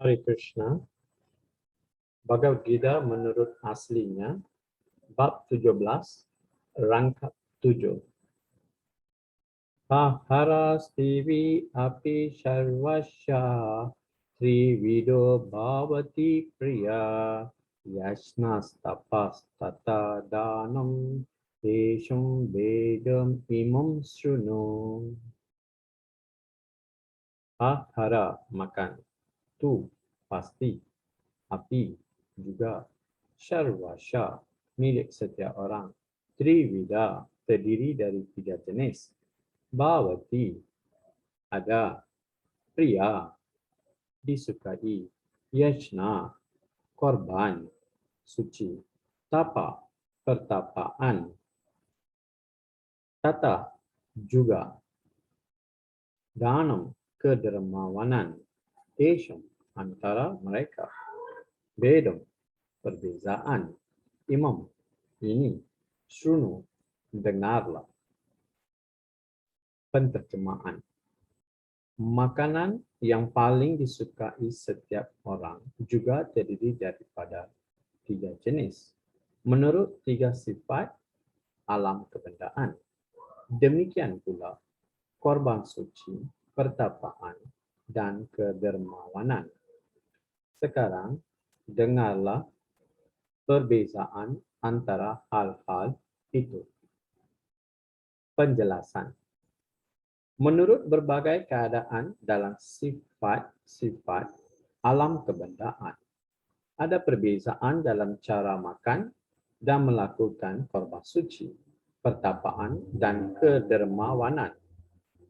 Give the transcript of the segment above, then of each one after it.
Hare Krishna. Bhagavad Gita menurut aslinya bab 17 rangkap 7. Paharastivi api sarvasya trivido bhavati priya yasnas tapas tata danam desham vedam imam srunu. Ahara makan, tu pasti, api juga, syarwasya milik setiap orang, trivida terdiri dari 3 jenis, bhavati ada, priya disukai, yajna korban suci, tapa pertapaan, tata juga, danam kedermawanan, desham antara mereka, bedam perbezaan, imam ini, sunu dengarlah. Penterjemahan. Makanan yang paling disukai setiap orang juga terdiri daripada 3 jenis, menurut 3 sifat alam kebendaan. Demikian pula korban suci, pertapaan, dan kedermawanan. Sekarang dengarlah perbezaan antara hal-hal itu. Penjelasan. Menurut berbagai keadaan dalam sifat-sifat alam kebendaan, ada perbezaan dalam cara makan dan melakukan korban suci, pertapaan, dan kedermawanan.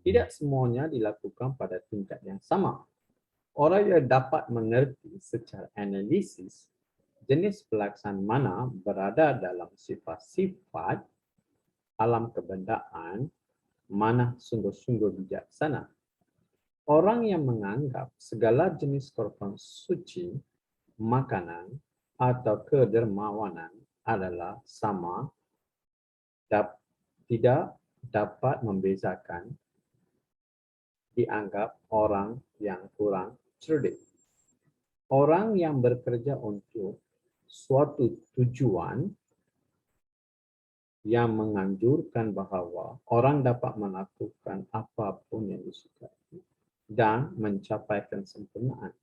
Tidak semuanya dilakukan pada tingkat yang sama. Orang yang dapat mengerti secara analisis jenis pelaksanaan mana berada dalam sifat-sifat alam kebendaan, mana sungguh-sungguh bijaksana. Orang yang menganggap segala jenis korban suci, makanan, atau kedermawanan adalah sama, tidak dapat membezakan, dianggap orang yang kurang cerdik. Orang yang bekerja untuk suatu tujuan yang menganjurkan bahawa orang dapat melakukan apapun yang disukai dan mencapai kesempurnaan.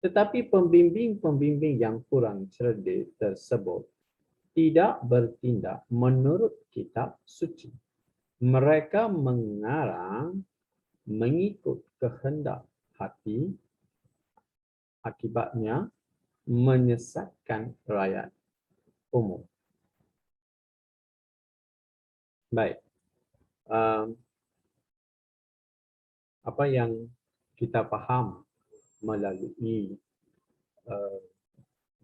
Tetapi pembimbing-pembimbing yang kurang cerdik tersebut tidak bertindak menurut kitab suci. Mereka mengarang mengikut kehendak hati, akibatnya menyesatkan rakyat umum. Baik, apa yang kita faham melalui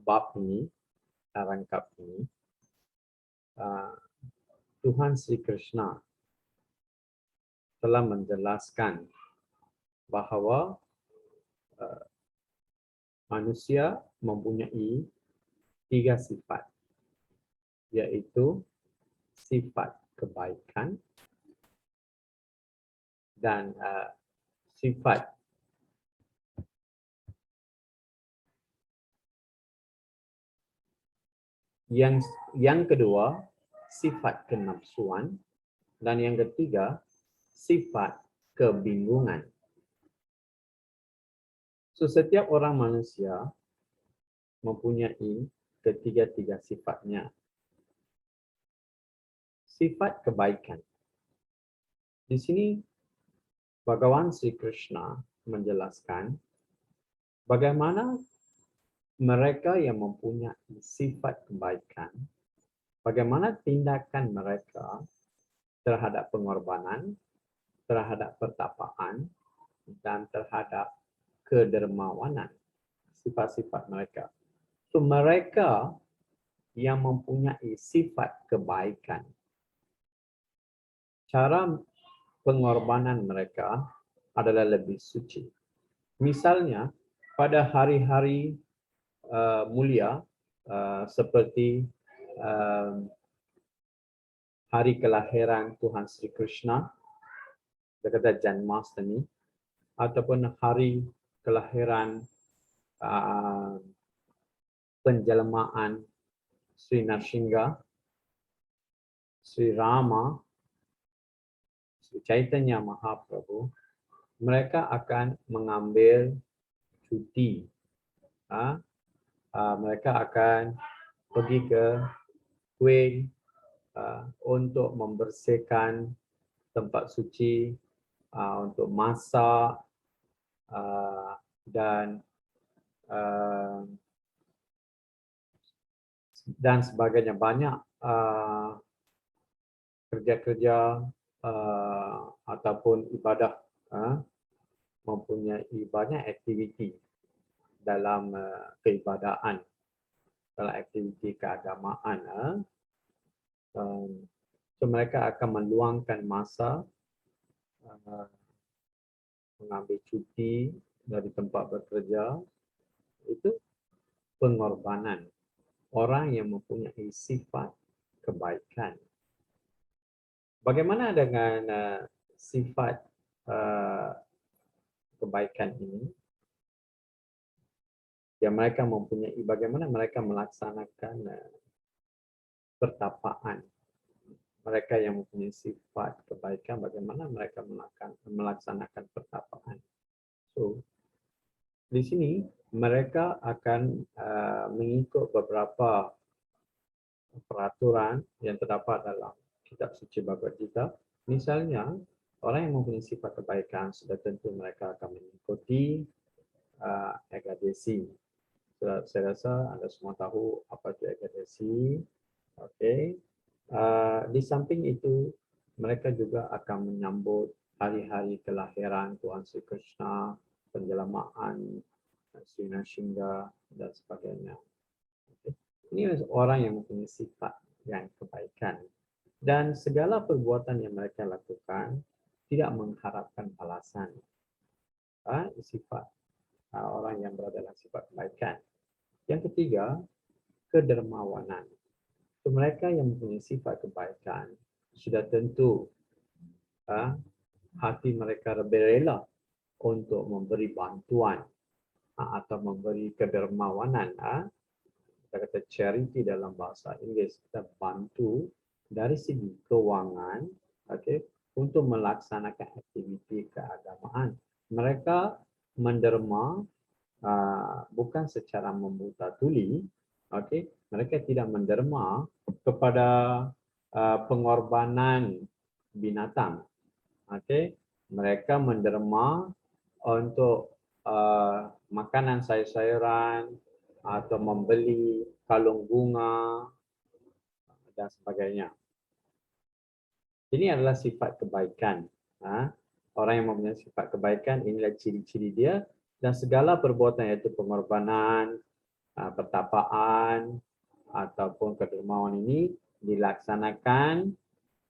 bab ini, rangkap ini, Tuhan Sri Krishna telah menjelaskan bahawa manusia mempunyai 3 sifat, yaitu sifat kebaikan dan sifat yang kedua, sifat kenafsuan, dan yang ketiga, sifat kebingungan. So, setiap orang manusia mempunyai ketiga-tiga sifatnya. Sifat kebaikan. Di sini Bhagawan Sri Krishna menjelaskan bagaimana mereka yang mempunyai sifat kebaikan, bagaimana tindakan mereka terhadap pengorbanan, terhadap pertapaan, dan terhadap kedermawanan, sifat-sifat mereka. So, mereka yang mempunyai sifat kebaikan, cara pengorbanan mereka adalah lebih suci. Misalnya, pada hari-hari mulia seperti hari kelahiran Tuhan Sri Krishna, kita kata Janmashtami, ataupun hari kelahiran uh, penjelmaan Sri Narsingha, Sri Rama, Sri Chaitanya Mahaprabhu, mereka akan mengambil cuti. Mereka akan pergi ke kuil untuk membersihkan tempat suci, untuk masak dan sebagainya. Banyak kerja-kerja ataupun ibadah, mempunyai banyak aktiviti dalam keibadaan, dalam aktiviti keagamaan. So mereka akan meluangkan masa mengambil cuti dari tempat bekerja. Itu pengorbanan orang yang mempunyai sifat kebaikan. Bagaimana dengan sifat kebaikan ini? Yang mereka mempunyai, bagaimana mereka melaksanakan pertapaan. Mereka yang mempunyai sifat kebaikan, bagaimana mereka melaksanakan pertapaan. So, di sini mereka akan mengikut beberapa peraturan yang terdapat dalam kitab suci Bhagavad Gita. Misalnya, orang yang mempunyai sifat kebaikan sudah tentu mereka akan mengikuti Ekadasi. Saya rasa Anda semua tahu apa itu Ekadasi. Okey. Di samping itu, mereka juga akan menyambut hari-hari kelahiran Tuhan Sri Krishna, penjelamaan Sri Narsingha dan sebagainya. Okay. Ini orang yang mempunyai sifat yang kebaikan. Dan segala perbuatan yang mereka lakukan tidak mengharapkan balasan. Sifat orang yang berada dalam sifat kebaikan. Yang ketiga, kedermawanan. So, mereka yang mempunyai sifat kebaikan sudah tentu hati mereka rela untuk memberi bantuan atau memberi kedermawanan. Kita kata charity dalam bahasa Inggeris, kita bantu dari segi kewangan, okay, untuk melaksanakan aktiviti keagamaan. Mereka menderma bukan secara membuta tuli. Okay. Mereka tidak menderma kepada pengorbanan binatang. Okay. Mereka menderma untuk makanan sayur-sayuran atau membeli kalung bunga dan sebagainya. Ini adalah sifat kebaikan. Orang yang mempunyai sifat kebaikan, inilah ciri-ciri dia. Dan segala perbuatan, iaitu pengorbanan, pertapaan, ataupun kedermawan ini dilaksanakan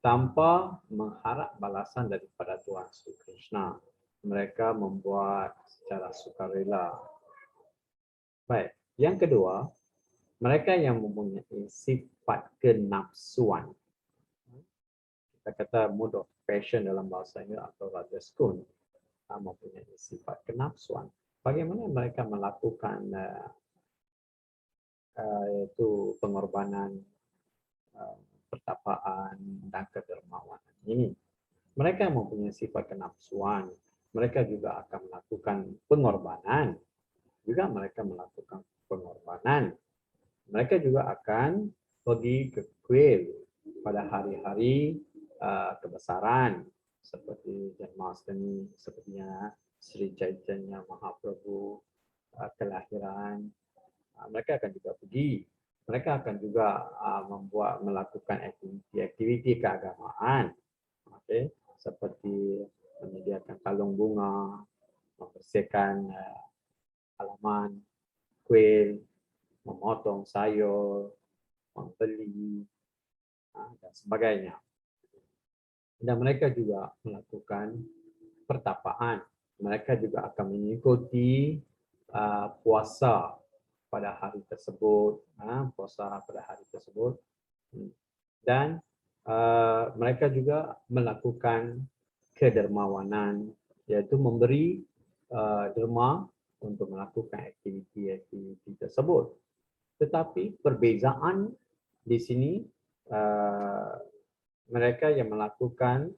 tanpa mengharap balasan daripada Tuhan Sri Krishna. Mereka membuat secara sukarela. Baik, yang kedua, mereka yang mempunyai sifat kenapsuan. Kita kata mode of passion dalam bahasa Inggeris atau rajaskun, mempunyai sifat kenapsuan. Bagaimana mereka melakukan yaitu pengorbanan, pertapaan dan kedermawanan ini. Mereka yang mempunyai sifat kenapsuan, mereka juga akan melakukan pengorbanan. Juga mereka melakukan pengorbanan. Mereka juga akan pergi ke kuil pada hari-hari kebesaran seperti Janmashtami, sepertinya Sri Chaitanya Mahaprabhu, kelahiran. Mereka akan juga pergi. Mereka akan juga melakukan aktiviti keagamaan, okay, seperti menyediakan kalung bunga, membersihkan halaman kuil, memotong sayur, membeli dan sebagainya. Dan mereka juga melakukan pertapaan. Mereka juga akan mengikuti puasa pada hari tersebut, dan mereka juga melakukan kedermawanan, yaitu memberi derma untuk melakukan aktiviti-aktiviti tersebut. Tetapi perbezaan di sini mereka yang melakukan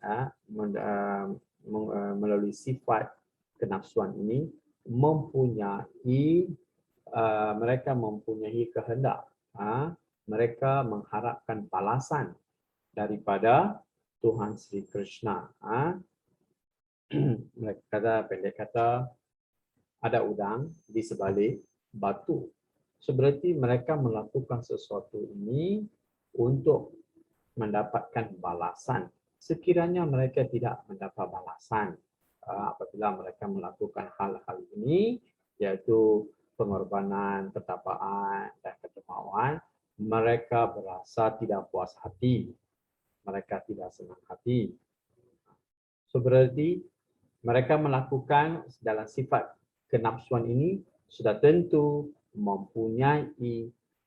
melalui sifat kenafsuan ini mereka mempunyai kehendak. Mereka mengharapkan balasan daripada Tuhan Sri Krishna. Mereka pendek kata, ada udang di sebalik batu. Seperti mereka melakukan sesuatu ini untuk mendapatkan balasan. Sekiranya mereka tidak mendapat balasan apabila mereka melakukan hal-hal ini, yaitu pengorbanan, pertapaan, dan kedermawan, mereka berasa tidak puas hati. Mereka tidak senang hati. Seperti mereka melakukan dalam sifat kenafsuan ini sudah tentu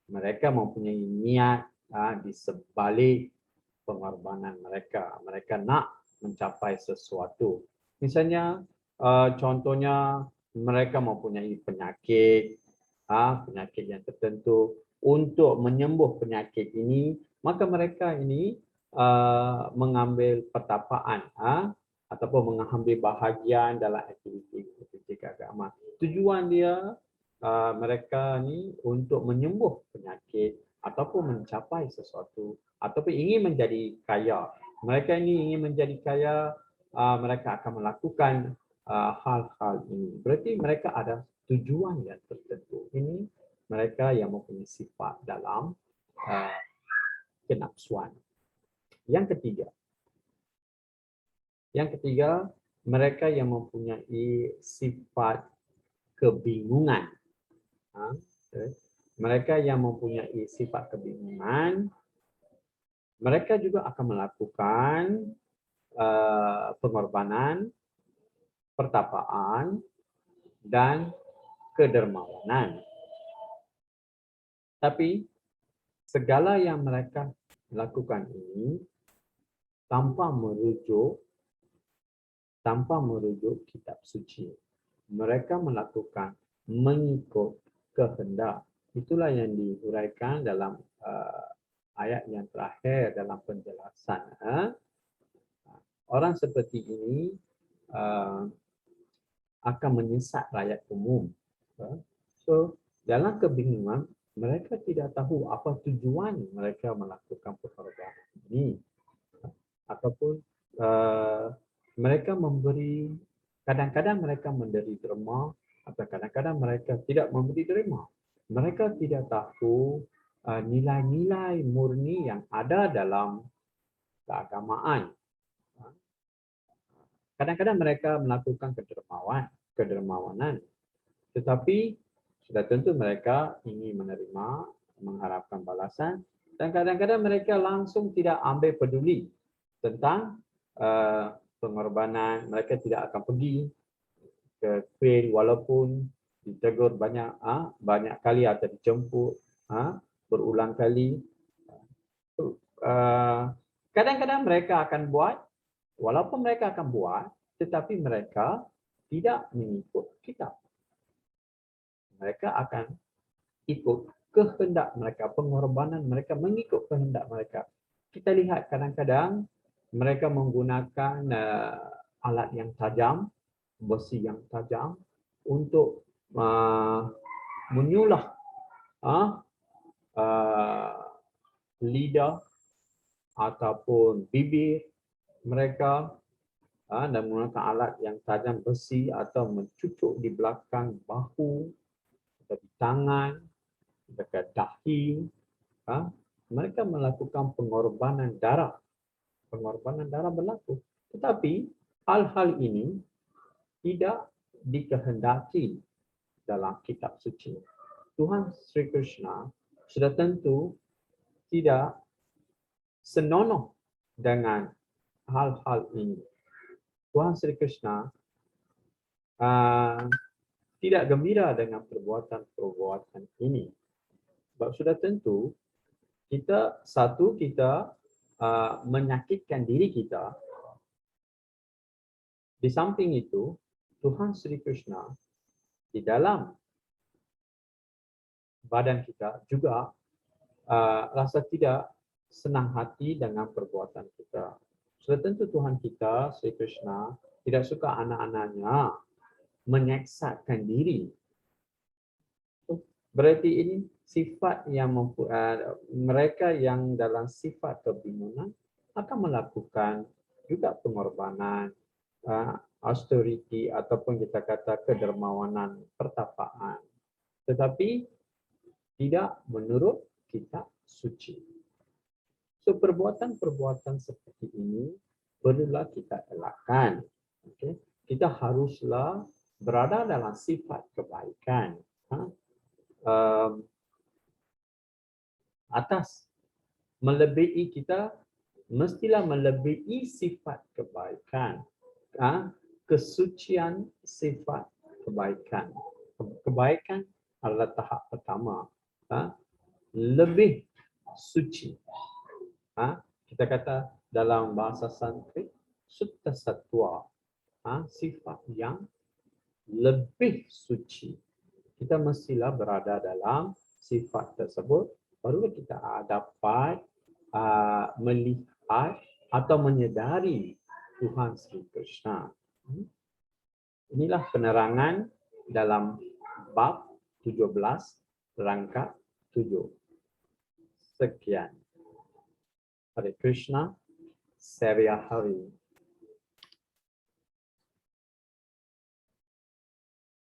mereka mempunyai niat di sebalik pengorbanan mereka. Mereka nak mencapai sesuatu. Misalnya, contohnya mereka mempunyai penyakit yang tertentu. Untuk menyembuh penyakit ini, maka mereka ini mengambil pertapaan ataupun mengambil bahagian dalam aktiviti keagamaan. Tujuan dia mereka ni untuk menyembuh penyakit ataupun mencapai sesuatu ataupun ingin menjadi kaya. Mereka ini ingin menjadi kaya, mereka akan melakukan hal-hal ini. Berarti mereka ada tujuan yang tertentu. Ini mereka yang mempunyai sifat dalam kenafsuan. Yang ketiga, mereka yang mempunyai sifat kebingungan. Mereka yang mempunyai sifat kebingungan, mereka juga akan melakukan pengorbanan, pertapaan, dan kedermawanan. Tapi segala yang mereka lakukan ini tanpa merujuk kitab suci. Mereka melakukan mengikut kehendak. Itulah yang diuraikan dalam ayat yang terakhir dalam penjelasan. Orang seperti ini akan menyesat rakyat umum. So, dalam kebingungan, mereka tidak tahu apa tujuan mereka melakukan pengorbanan ini. Ataupun mereka kadang-kadang mereka memberi derma, atau kadang-kadang mereka tidak memberi derma. Mereka tidak tahu nilai-nilai murni yang ada dalam keagamaan. Kadang-kadang mereka melakukan kedermawanan. Tetapi sudah tentu mereka ingin menerima, mengharapkan balasan, dan kadang-kadang mereka langsung tidak ambil peduli tentang pengorbanan. Mereka tidak akan pergi ke kuil walaupun ditegur banyak kali atau dijemput berulang kali. Kadang-kadang mereka akan buat, walaupun mereka akan buat, tetapi mereka tidak mengikut kitab. Mereka akan ikut kehendak mereka, pengorbanan mereka mengikut kehendak mereka. Kita lihat kadang-kadang mereka menggunakan alat yang tajam, besi yang tajam untuk menyulah lidah ataupun bibir mereka dan menggunakan alat yang tajam besi atau mencucuk di belakang bahu, atau di tangan, dekat dahi. Mereka melakukan pengorbanan darah. Pengorbanan darah berlaku. Tetapi hal-hal ini tidak dikehendaki dalam kitab suci. Tuhan Sri Krishna sudah tentu tidak senonoh dengan hal-hal ini. Tuhan Sri Krishna tidak gembira dengan perbuatan-perbuatan ini. Sebab sudah tentu kita menyakitkan diri kita. Di samping itu, Tuhan Sri Krishna di dalam badan kita juga rasa tidak senang hati dengan perbuatan kita. Sudah tentu Tuhan kita, Sri Krishna, tidak suka anak-anaknya menyeksakan diri. Berarti ini sifat yang mereka yang dalam sifat kebingungan akan melakukan juga pengorbanan, austerity ataupun kita kata kedermawanan, pertapaan. Tetapi tidak menurut kitab suci. So perbuatan-perbuatan seperti ini perlulah kita elakkan. Okay? Kita haruslah berada dalam sifat kebaikan. Atas melebihi kita mestilah melebihi sifat kebaikan. Kesucian sifat kebaikan. Kebaikan adalah tahap pertama. Lebih suci. Kita kata dalam bahasa Sanskrit, sutta sattva, sifat yang lebih suci. Kita mestilah berada dalam sifat tersebut, baru kita dapat melihat atau menyedari Tuhan Sri Krishna. Inilah penerangan dalam bab 17 rangka 7. Sekian. Hare Krishna, Sevya Hari.